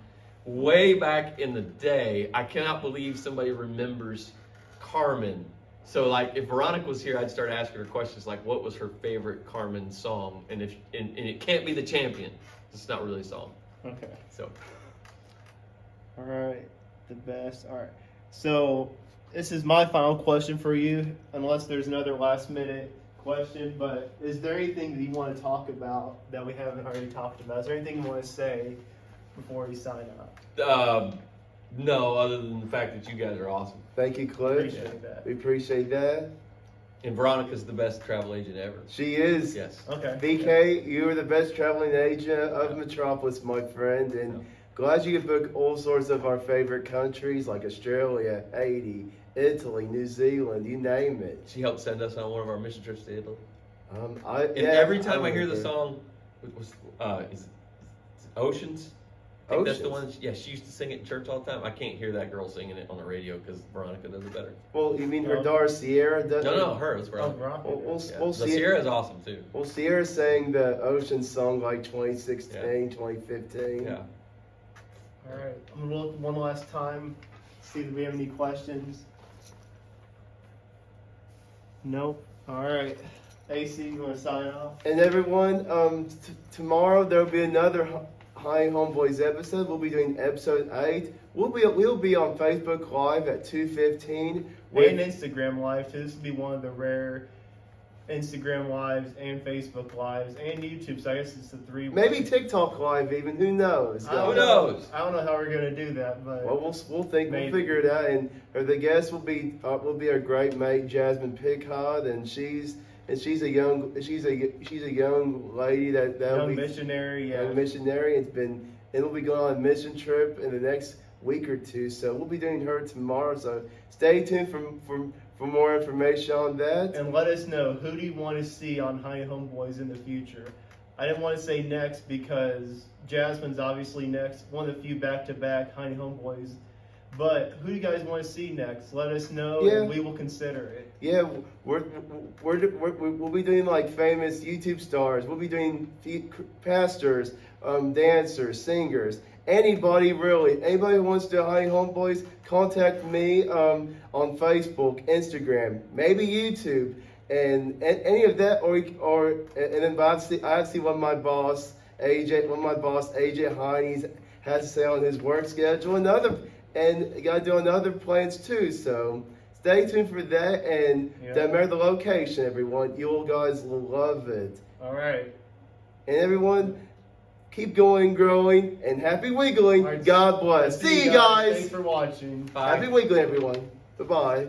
way back in the day. I cannot believe somebody remembers Carmen. So, if Veronica was here, I'd start asking her questions like, what was her favorite Carmen song? And it can't be The Champion. It's not really a song. Okay. So. All right. The best. All right. So, this is my final question for you, unless there's another last minute question. But is there anything that you want to talk about that we haven't already talked about? Is there anything you want to say before we sign up? No, other than the fact that you guys are awesome. Thank you, Cliff. Appreciate that. We appreciate that. And Veronica's the best travel agent ever. She is. Yes. Okay. BK, you are the best traveling agent of Metropolis, my friend, and glad you could book all sorts of our favorite countries like Australia, Haiti, Italy, New Zealand, you name it. She helped send us on one of our mission trips to Italy. Every time I hear the song, is it Oceans? I think that's the one. Yeah, she used to sing it in church all the time. I can't hear that girl singing it on the radio because Veronica does it better. Well, you mean her daughter Sierra? No, her. It's Oh, Veronica. Veronica. Sierra's awesome too. Well, Sierra sang the Ocean song 2016, 2015. Yeah. All right. I'm going to look one last time, see if we have any questions. Nope. All right. AC, you want to sign off? And everyone, tomorrow there will be another Hi Homeboys episode. We'll be doing episode 8. We'll be on Facebook Live at 2:15. And Instagram Live too. This will be one of the rare Instagram Lives and Facebook Lives and YouTube. So I guess it's the 3. Maybe TikTok Live even. Who knows? Who knows? I don't know how we're gonna do that, but Well, we'll Maybe. figure it out. And the guest will be our great mate Jasmine Pickhod, and she's a young lady that will young be missionary. Yeah. young missionary. It'll be going on a mission trip in the next week or two. So we'll be doing her tomorrow. So stay tuned for more information on that. And let us know, who do you want to see on Hi Homeboys in the future? I didn't want to say next because Jasmine's obviously next, one of the few back-to-back Hi Homeboys. But who do you guys want to see next? Let us know, and we will consider it. Yeah, we'll be doing famous YouTube stars. We'll be doing pastors, dancers, singers. Anybody really. Anybody who wants to do Hi Homeboys, contact me on Facebook, Instagram, maybe YouTube. and any of that, or and then I see what my boss AJ Heinies has to say on his work schedule, and got to do on other plans too. So stay tuned for that, and don't matter the location, everyone. You guys will love it. All right. And everyone, keep going, growing, and happy wiggling. All right, God bless. See you guys. Thanks for watching. Bye. Happy wiggling, everyone. Bye bye.